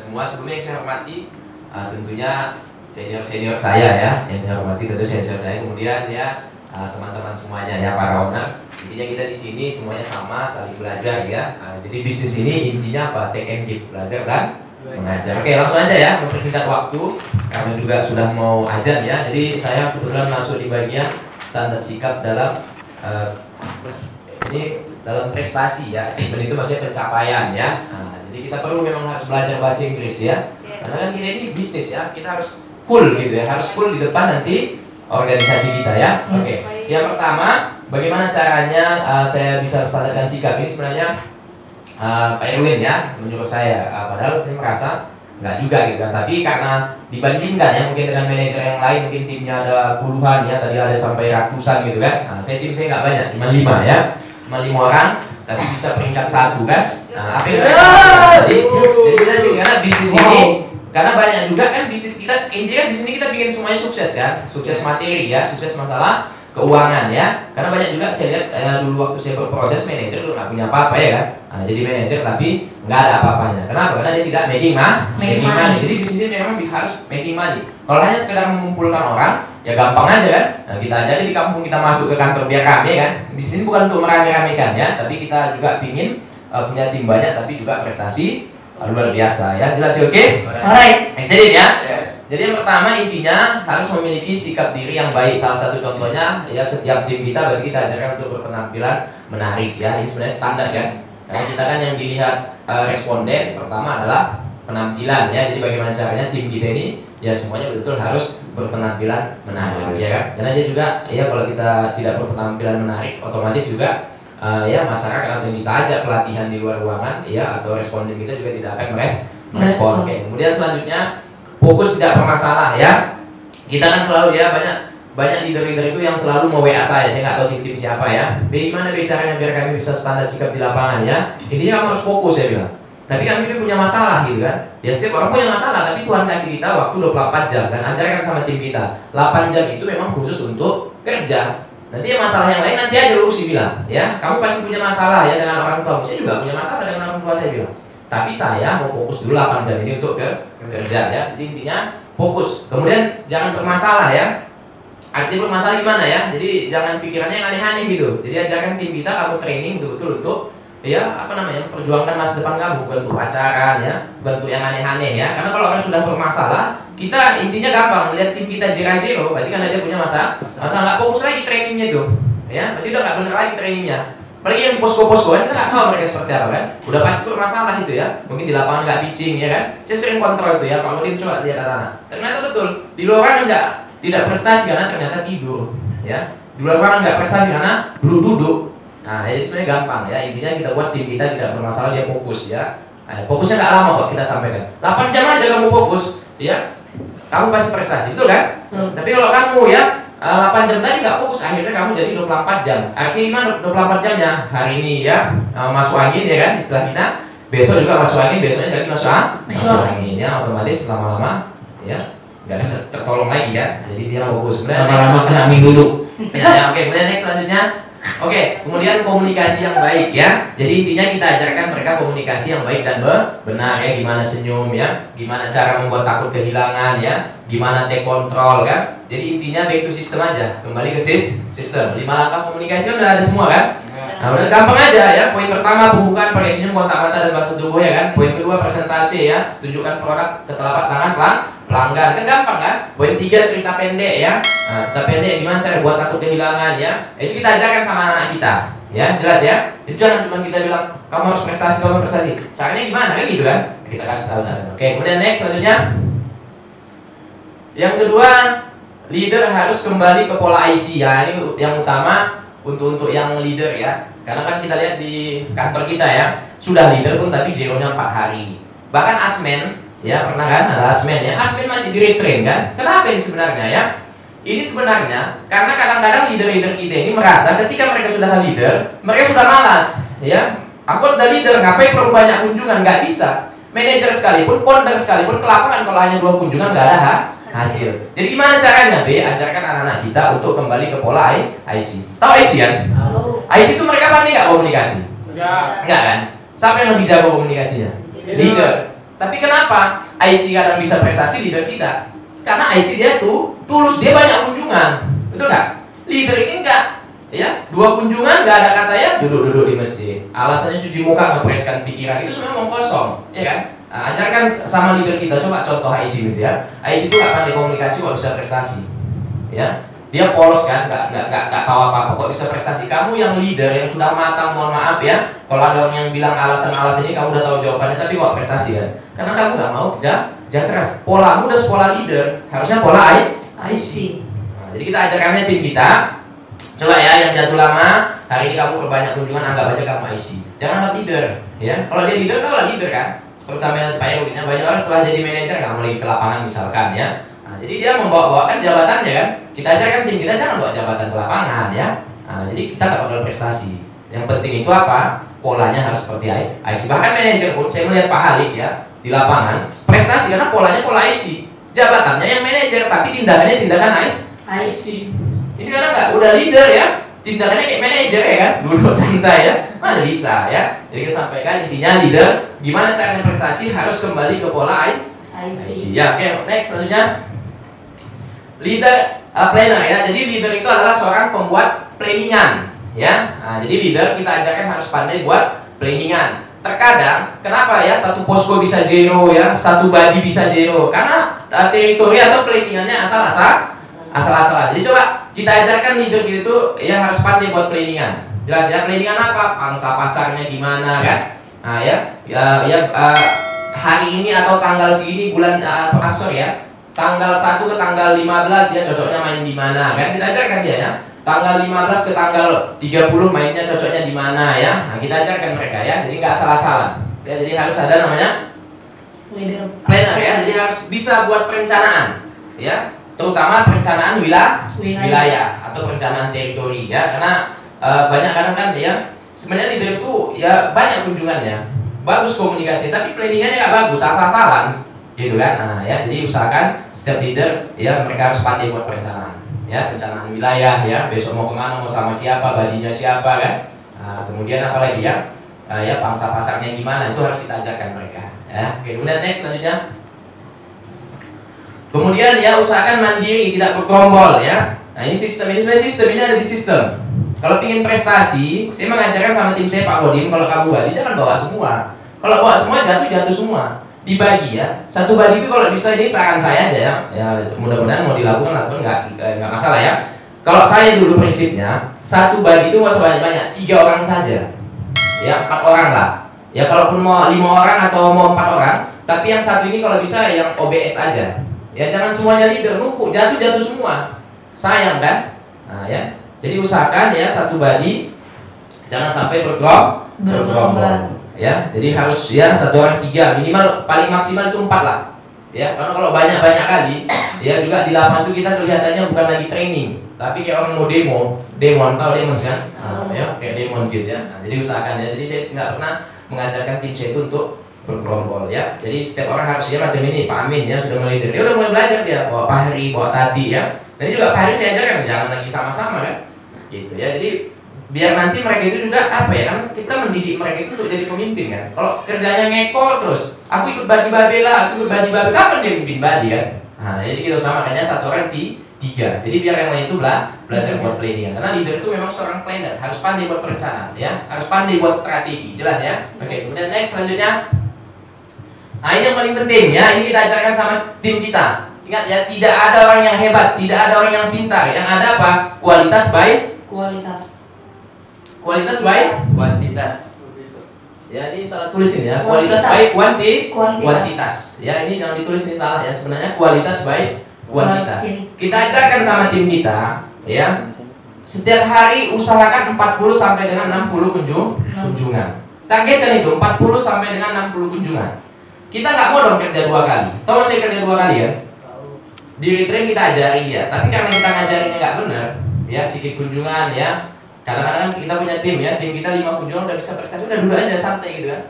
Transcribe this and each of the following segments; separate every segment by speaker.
Speaker 1: semua. Sebelumnya yang saya hormati tentunya senior saya ya, yang saya hormati tentu senior saya, kemudian ya teman-teman semuanya ya, para owner. Intinya kita di sini semuanya sama, saling belajar ya. Jadi bisnis ini intinya apa? Take and give, belajar dan mengajar. Oke, langsung aja ya, mempersingkat waktu karena juga sudah mau azan ya. Jadi saya kebetulan masuk di bagian standar sikap dalam ini dalam prestasi ya. Achievement itu maksudnya pencapaian ya. Jadi kita perlu memang harus belajar bahasa Inggris ya. Karena kan kita ini bisnis ya, kita harus cool gitu ya, harus cool di depan nanti organisasi kita ya. Oke. Yang pertama, bagaimana caranya saya bisa standarkan sikap ini sebenarnya Pak Erwin ya menurut saya, padahal saya merasa nggak juga gitu kan, tapi karena dibandingkan ya mungkin dengan manajer yang lain, mungkin timnya ada puluhan ya, tadi ada sampai ratusan gitu kan. Tim saya nggak banyak, cuma 5 ya, cuma 5 orang, tapi bisa peringkat 1 kan. Apa yang jadi kita sih karena bisnis ini, karena banyak juga kan bisnis kita, intinya di sini kita bikin semuanya sukses kan, sukses materi ya, sukses masalah keuangan ya. Karena banyak juga saya lihat dulu waktu saya berproses manajer dulu nggak punya apa-apa ya kan. Jadi manajer tapi nggak ada apa-apanya. Kenapa? Karena dia tidak making money. Jadi di sini memang harus making money. Kalau hanya sekedar mengumpulkan orang, ya gampang aja kan. Kita aja di kampung kita masuk ke kantor biar rame kan. Di sini bukan untuk merame-ramekan ya, tapi kita juga pingin punya tim banyak tapi juga prestasi luar biasa ya. Jelas ya, oke? Alright. Excited ya? Jadi yang pertama intinya harus memiliki sikap diri yang baik. Salah satu contohnya ya, setiap tim kita berarti kita ajarkan untuk berpenampilan menarik ya. Ini sebenarnya standar ya. Karena kita kan yang dilihat responden pertama adalah penampilan ya. Jadi bagaimana caranya tim kita ini ya semuanya betul harus berpenampilan menarik ya kan. Karena dia juga ya kalau kita tidak berpenampilan menarik otomatis juga ya masyarakat atau yang kita ajak pelatihan di luar ruangan ya atau responden kita juga tidak akan merespon. Oke. Kemudian selanjutnya fokus tidak bermasalah ya. Kita kan selalu ya banyak leader-leader itu yang selalu mau WA saya nggak tahu tim siapa ya. Bagaimana caranya biar kami bisa standar sikap di lapangan ya. Intinya kamu harus fokus saya bilang. Tapi kami ini punya masalah gitu kan. Ya setiap orang punya masalah, tapi Tuhan kasih kita waktu 24 jam dan ajarkan sama tim kita. 8 jam itu memang khusus untuk kerja. Nanti masalah yang lain nanti aja urusi bilang ya. Kamu pasti punya masalah ya dengan orang tua. Saya juga punya masalah dengan orang tua saya bilang. Tapi saya mau fokus dulu 8 jam ini untuk kerja ya. Jadi intinya fokus. Kemudian jangan bermasalah ya. Arti bermasalah gimana ya? Jadi jangan pikirannya yang aneh-aneh gitu. Jadi ajarkan tim kita kamu training betul-betul untuk ya perjuangkan masa depan kamu, bukan untuk pacaran ya, bukan untuk yang aneh-aneh ya. Karena kalau orang sudah bermasalah, kita intinya gampang melihat tim kita zero, berarti kan dia punya masalah nggak fokus lagi trainingnya tuh ya, berarti udah nggak bener lagi trainingnya. Apalagi yang posko-posko kan kita nggak tahu mereka seperti apa kan, udah pasti bermasalah itu ya, mungkin di lapangan nggak pitching ya kan. Saya sering kontrol itu ya, kalau dia coba lihat anak-anak, ternyata betul di luar tidak prestasi karena ternyata tidur ya, di luar nggak prestasi karena duduk. Nah, jadi sebenarnya gampang ya, intinya kita buat tim kita tidak bermasalah, dia fokus ya. Fokusnya nggak lama kok kita sampaikan. 8 jam aja kamu fokus ya, kamu pasti prestasi, betul kan? Tapi kalau kamu ya 8 jam tadi nggak fokus, akhirnya kamu jadi 24 jam. Artinya 24 jamnya hari ini ya masuk angin ya kan, istilah kita. Besok juga masuk angin, besoknya lagi masuk angin ya, otomatis lama-lama ya nggak bisa tertolong lagi ya. Jadi dia fokus. Lama-lama kena angin dulu. Ya, oke. Kemudian next selanjutnya. Oke, kemudian komunikasi yang baik ya. Jadi intinya kita ajarkan mereka komunikasi yang baik dan benar ya. Gimana senyum ya, gimana cara membuat takut kehilangan ya, gimana take control kan. Jadi intinya back to system aja, kembali ke sistem. 5 langkah komunikasi udah ada semua kan. Nah udah gampang aja ya. Poin pertama pembukaan pakai senyum, kontak mata dan bahasa tubuh ya kan. Poin kedua presentasi ya, tunjukkan produk ke telapak tangan pelanggan, kan gampang kan. Poin 3 cerita pendek ya. Nah, cerita pendek gimana cara buat takut kehilangan ya. Itu kita ajarkan sama anak kita ya, jelas ya. Itu jangan cuma kita bilang kamu harus prestasi. Caranya gimana kan gitu kan. Kita kasih tahu. Oke, kemudian next selanjutnya. Yang kedua, leader harus kembali ke pola IC ya. Ini yang utama untuk yang leader ya. Karena kan kita lihat di kantor kita ya, sudah leader pun tapi zeronya 4 hari. Bahkan asmen ya, pernah kan ada asmen ya. Asmen masih di retrain kan. Kenapa ini sebenarnya ya? Ini sebenarnya karena kadang-kadang leader-leader kita ini merasa ketika mereka sudah leader, mereka sudah malas ya. Aku udah leader, ngapain perlu banyak kunjungan? Nggak bisa. Manajer sekalipun, founder sekalipun ke lapangan kalau hanya 2 kunjungan nggak ada hasil. Jadi gimana caranya? Ajarkan anak-anak kita untuk kembali ke pola IC. Tahu IC kan? IC itu mereka pandai nggak komunikasi? Enggak kan? Siapa yang lebih jago komunikasinya? Leader. Tapi kenapa IC kadang bisa prestasi, leader tidak? Karena IC dia tuh tulus, dia banyak kunjungan, betul nggak? Leader ini enggak, ya 2 kunjungan nggak ada kata ya duduk-duduk di masjid. Alasannya cuci muka, ngepreskan pikiran, itu sebenarnya omong kosong, ya kan? Nah, ajarkan sama leader kita, coba contoh IC gitu ya. IC itu nggak pandai komunikasi kok bisa prestasi, ya. Dia polos kan, nggak tahu apa-apa, kok bisa prestasi. Kamu yang leader, yang sudah matang, mohon maaf ya, kalau ada orang yang bilang alasan-alasan ini kamu udah tahu jawabannya, tapi kok prestasi kan? Karena kamu nggak mau kerja keras. Polamu udah pola leader, harusnya pola IC. Nah, jadi kita ajarkannya tim kita, coba ya yang jatuh lama, hari ini kamu perbanyak kunjungan, anggap aja kamu IC. Jangan anggap leader, ya. Kalau dia leader, tahu lah leader kan? Seperti sampai nanti Pak Erwin, banyak orang setelah jadi manajer nggak mau lagi ke lapangan misalkan ya. Nah, jadi dia membawa-bawakan jabatannya kan. Kita ajarkan tim kita jangan bawa jabatan ke lapangan ya. Nah, jadi kita nggak bakal prestasi. Yang penting itu apa? Polanya harus seperti IC. Bahkan manajer pun saya melihat Pak Halik ya di lapangan prestasi karena polanya pola IC. Jabatannya yang manajer tapi tindakannya tindakan IC. Ini karena nggak udah leader ya, tindakannya kayak manajer ya kan, duduk santai ya, mana bisa ya. Jadi kita sampaikan intinya leader, gimana caranya prestasi harus kembali ke pola IC. Ya, oke, next selanjutnya. Leader planner ya. Jadi leader itu adalah seorang pembuat planningan ya. Nah, jadi leader kita ajarkan harus pandai buat planningan. Terkadang kenapa ya satu posko bisa zero ya, satu body bisa zero? Karena teritori atau planningannya asal-asalan. Jadi coba kita ajarkan leader itu ya harus pandai buat planningan. Jelas ya, planningan apa? Pangsa pasarnya gimana kan? Nah ya, hari ini atau tanggal segini bulan sorry ya, tanggal 1 ke tanggal 15 ya cocoknya main di mana kan? Kita ajarkan dia ya. Tanggal 15 ke tanggal 30 mainnya cocoknya di mana ya. Nah, kita ajarkan mereka ya. Jadi nggak asal-asalan. Ya, jadi harus ada namanya planner ya. Jadi harus bisa buat perencanaan ya. Terutama perencanaan wilayah atau perencanaan teritori ya. Karena banyak kadang kan ya sebenarnya leader itu ya banyak kunjungannya, bagus komunikasi, tapi planningnya nggak bagus, asal-asalan gitu kan. Nah ya, jadi usahakan setiap leader ya mereka harus pandai buat perencanaan ya, perencanaan wilayah ya, besok mau kemana, mau sama siapa, badinya siapa kan. Nah, kemudian apa lagi ya, ya pangsa pasarnya gimana, itu harus kita ajarkan mereka ya. Oke, kemudian next selanjutnya. Kemudian ya usahakan mandiri, tidak bergerombol ya. Nah ini sistem, ini sebenarnya sistem ini ada di sistem. Kalau ingin prestasi, saya mengajarkan sama tim saya Pak Kodim, kalau kamu badi jangan bawa semua. Kalau bawa semua jatuh semua. Dibagi ya. Satu badi itu kalau bisa, ini saran saya aja ya. Ya mudah-mudahan mau dilakukan nggak masalah ya. Kalau saya dulu prinsipnya satu badi itu nggak usah banyak-banyak, 3 orang saja. Ya 4 orang lah. Ya kalaupun mau 5 orang atau mau 4 orang, tapi yang satu ini kalau bisa yang OBS aja. Ya jangan semuanya leader numpuk, jatuh semua. Sayang kan? Nah ya. Jadi usahakan ya satu badi jangan sampai bergerombol. Ya, jadi harus ya 1 orang 3 minimal, paling maksimal itu 4 lah. Ya, karena kalau banyak kali, ya juga di lapangan itu kita kelihatannya bukan lagi training, tapi kayak orang mau demo, tahu demo kan? Nah, ya, kayak demo gitu ya. Nah, jadi usahakan ya. Jadi saya nggak pernah mengajarkan tim saya itu untuk bergerombol ya. Jadi setiap orang harus ya macam ini. Pak Amin ya sudah mulai dia udah mulai belajar dia, bawa Pak Hari, bawa Tati ya. Dan juga Pak Hari saya ajarkan jangan lagi sama-sama kan, gitu ya. Jadi biar nanti mereka itu juga apa ya, kan kita mendidik mereka itu untuk jadi pemimpin kan. Kalau kerjanya ngekor terus, aku ikut badi babela, aku ikut badi babela, kapan dia mimpin badi kan? Nah, jadi kita samakannya 1 orang 3. Jadi biar yang lain itu belajar buat planning. Karena leader itu memang seorang planner, harus pandai buat perencanaan ya, harus pandai buat strategi, jelas ya. Oke, kemudian next selanjutnya. Nah ini yang paling penting ya, ini kita ajarkan sama tim kita. Ingat ya, tidak ada orang yang hebat, tidak ada orang yang pintar. Yang ada apa? Kualitas baik. Kualitas baik. Kuantitas. Ya ini salah tulis ini ya. Kualitas baik kuantitas. Ya ini jangan ditulis ini salah ya. Sebenarnya kualitas baik kuantitas. Kita ajarkan sama tim kita ya. Setiap hari usahakan 40 sampai dengan 60 kunjungan. Targetkan itu 40 sampai dengan 60 kunjungan. Kita nggak mau dong kerja 2 kali. Tahu saya kerja 2 kali ya? Di retrain kita ajari ya. Tapi karena kita ngajarinnya nggak benar, ya sedikit kunjungan ya. Kadang-kadang kita punya tim ya, tim kita 5 kunjungan udah bisa prestasi, udah dulu aja santai gitu kan.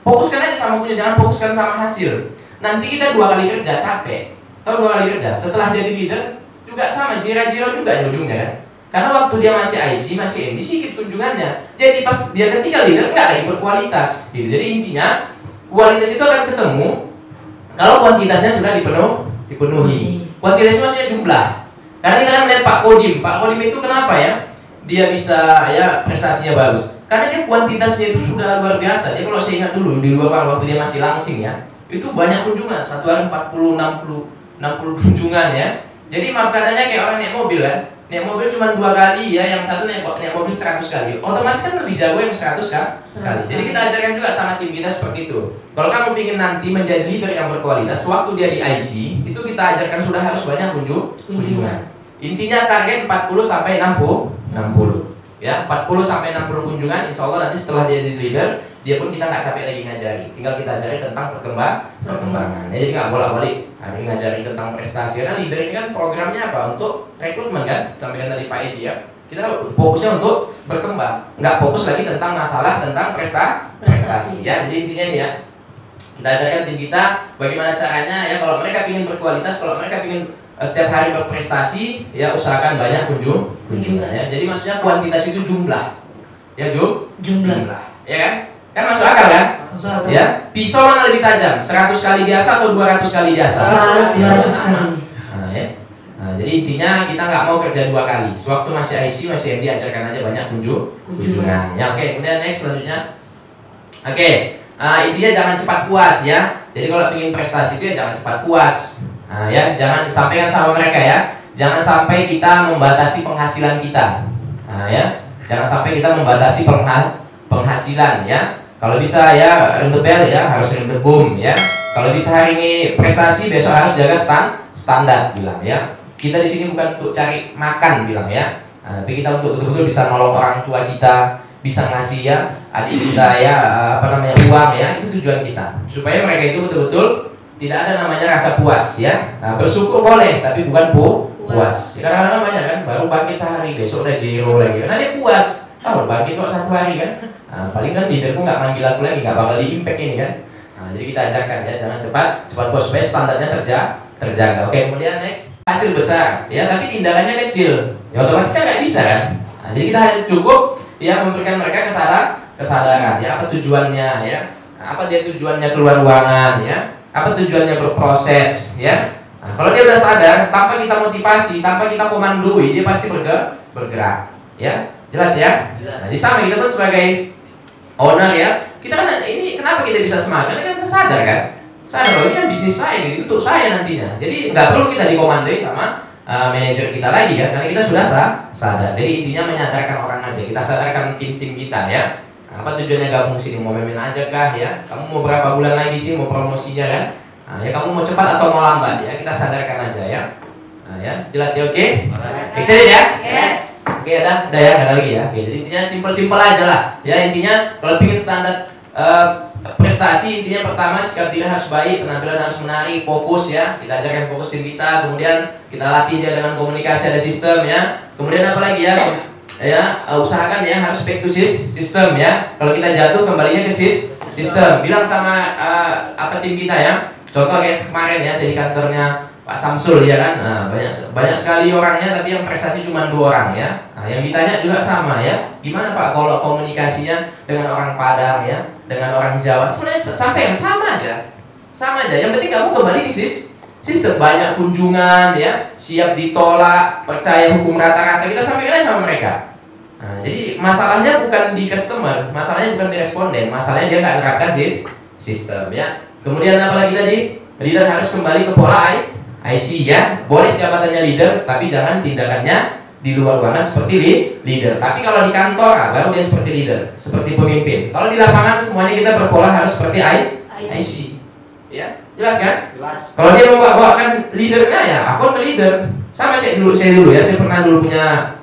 Speaker 1: Fokuskan aja sama kunjungan, jangan fokuskan sama hasil. Nanti kita 2 kali kerja capek. Tahu 2 kali kerja, setelah jadi leader juga sama, zero juga di ujungnya kan. Karena waktu dia masih IC, masih MD, sedikit kunjungannya. Jadi pas dia ketika leader nggak lagi berkualitas gitu. Jadi intinya kualitas itu akan ketemu kalau kuantitasnya sudah dipenuhi. Kuantitas itu maksudnya jumlah. Karena kita kan melihat Pak Kodim itu kenapa ya? Dia bisa ya prestasinya bagus. Karena dia kuantitasnya itu sudah luar biasa. Jadi kalau saya ingat dulu di luar waktu dia masih langsing ya, itu banyak kunjungan, satu hari 40, 60 kunjungan ya. Jadi maaf katanya kayak orang naik mobil kan. Naik mobil cuma 2 kali ya, yang satu naik mobil 100 kali. Otomatis kan lebih jago yang 100 kali. Jadi kita ajarkan juga sama tim kita seperti itu. Kalau kamu ingin nanti menjadi leader yang berkualitas, waktu dia di IC, itu kita ajarkan sudah harus banyak kunjungan. Intinya target 40 sampai 60. Ya, 40 sampai 60 kunjungan, insya Allah nanti setelah dia jadi leader, dia pun kita nggak capek lagi ngajari. Tinggal kita ajari tentang perkembangan. Ya, jadi nggak bolak-balik hari ngajari tentang prestasi. Karena leader ini kan programnya apa? Untuk rekrutmen kan, sampaikan tadi Pak Edi ya. Kita fokusnya untuk berkembang, nggak fokus lagi tentang masalah tentang prestasi. Ya, jadi intinya nih ya, kita ajarkan tim kita bagaimana caranya ya kalau mereka ingin berkualitas, kalau mereka ingin setiap hari berprestasi, ya usahakan banyak kunjungan ya. Jadi maksudnya kuantitas itu jumlah, ya jumlah, ya kan? Kan masuk akal kan? Ya, pisau mana lebih tajam? 100 kali biasa atau 200 kali biasa?
Speaker 2: 200 kali.
Speaker 1: Nah, ya. Nah, jadi intinya kita nggak mau kerja 2 kali. Sewaktu masih IC, masih MD, ajarkan aja banyak kunjungan. Ya, oke. Kemudian next selanjutnya. Oke. Intinya jangan cepat puas ya. Jadi kalau ingin prestasi itu ya jangan cepat puas. Nah, ya, jangan sampaikan sama mereka ya. Jangan sampai kita membatasi penghasilan kita. Nah, ya. Jangan sampai kita membatasi penghasilan ya. Kalau bisa ya ring the bell ya, harus ring the boom ya. Kalau bisa hari ini prestasi, besok harus jaga standar bilang ya. Kita di sini bukan untuk cari makan bilang ya. Nah, tapi kita untuk betul-betul bisa nolong orang tua kita, bisa ngasih ya adik kita ya uang ya, itu tujuan kita. Supaya mereka itu betul-betul tidak ada namanya rasa puas ya. Nah, bersyukur boleh, tapi bukan puas. Ya, karena namanya kan baru bangkit sehari, besok udah zero lagi. Karena dia puas. Bangkit kok 1 hari kan. Nah, paling kan leaderku nggak manggil aku lagi, nggak bakal di-impact ini kan. Nah, jadi kita ajarkan ya, jangan cepat puas, supaya standarnya terjaga. Oke, kemudian next, hasil besar ya, tapi tindakannya kecil. Ya otomatis kan nggak bisa kan. Nah, jadi kita cukup ya memberikan mereka kesadaran ya, apa tujuannya ya. Nah, apa dia tujuannya keluar ruangan ya. Apa tujuannya berproses ya. Nah, kalau dia udah sadar, tanpa kita motivasi, tanpa kita komandoi, dia pasti bergerak ya. Jelas ya? Nah, jadi sama kita pun sebagai owner ya, kita kan ini kenapa kita bisa semangat? Karena kita sadar kan? Sadar bahwa ini kan bisnis saya, gitu, untuk saya nantinya. Jadi nggak perlu kita dikomandoi sama manajer kita lagi ya, karena kita sudah sadar. Jadi intinya menyadarkan orang aja, kita sadarkan tim-tim kita ya. Nah, apa tujuannya gabung sini? Mau main aja kah ya? Kamu mau berapa bulan lagi di sini, mau promosinya kan? Nah, ya kamu mau cepat atau mau lambat ya? Kita sadarkan aja ya. Nah, ya jelas ya, oke? Excited ya?
Speaker 2: Yes.
Speaker 1: Oke, udah ya, nggak ada lagi ya. Oke, jadi intinya simpel aja lah. Ya intinya kalau ingin standar prestasi, intinya pertama sikap diri harus baik, penampilan harus menarik, fokus ya. Kita ajarkan fokus tim kita, kemudian kita latih dia dengan komunikasi, ada sistem ya. Kemudian apa lagi ya? Usahakan ya harus back to system ya. Kalau kita jatuh kembalinya ke sistem. Bilang sama tim kita ya. Contoh kayak kemarin ya, saya di kantornya Pak Samsul ya kan, nah, banyak sekali orangnya tapi yang prestasi cuma 2 orang ya. Nah, yang ditanya juga sama ya, gimana Pak kalau komunikasinya dengan orang Padang ya, dengan orang Jawa, sebenarnya sama aja. Yang penting kamu kembali ke sistem, banyak kunjungan ya, siap ditolak, percaya hukum rata-rata, kita sampaikan aja sama mereka. Nah, jadi masalahnya bukan di customer, masalahnya bukan di responden, masalahnya dia nggak menerapkan sistem ya. Kemudian apa lagi tadi? Leader harus kembali ke pola IC ya, boleh jabatannya leader, tapi jangan tindakannya di luar ruangan seperti leader. Tapi kalau di kantor, baru dia seperti leader, seperti pemimpin. Kalau di lapangan semuanya kita berpola harus seperti IC. Ya, jelas kan? Jelas. Kalau dia membawakan leadernya ya, aku leader. Sama saya dulu ya, saya pernah dulu punya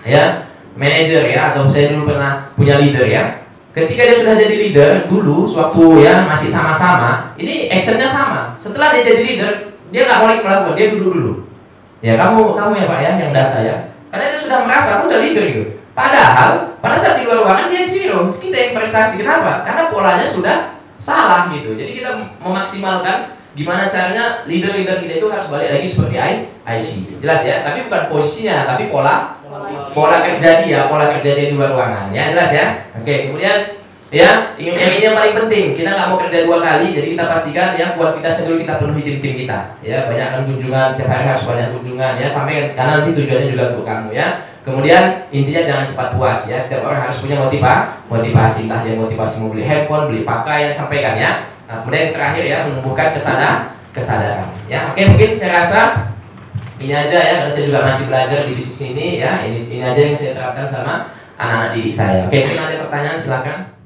Speaker 1: ya manajer ya, atau saya dulu pernah punya leader ya. Ketika dia sudah jadi leader dulu, sewaktu ya masih sama-sama, ini actionnya sama. Setelah dia jadi leader, dia nggak boleh melakukan, dia duduk dulu. Ya kamu ya Pak ya yang data ya, karena dia sudah merasa aku udah leader gitu. Padahal pada saat di luar ruangan dia zero, kita yang prestasi. Kenapa? Karena polanya sudah salah gitu. Jadi kita memaksimalkan gimana caranya leader kita itu harus balik lagi seperti IC. Jelas ya, tapi bukan posisinya, tapi pola kerja dia di luar ruangan. Ya jelas ya. Oke, kemudian Ya, yang ini yang paling penting. Kita nggak mau kerja 2 kali, jadi kita pastikan ya kuantitasnya dulu kita penuhi tim kita. Ya, banyakkan kunjungan, setiap hari harus banyak kunjungan ya, sampai karena nanti tujuannya juga untuk kamu ya. Kemudian intinya jangan cepat puas ya. Setiap orang harus punya motivasi, entah dia motivasi mau beli handphone, beli pakaian, sampaikan ya. Nah, kemudian yang terakhir ya menumbuhkan kesadaran. Ya, oke, mungkin saya rasa ini aja ya, karena saya juga masih belajar di bisnis ini ya. Ini aja yang saya terapkan sama anak-anak didik saya. Oke, mungkin ada pertanyaan, silakan.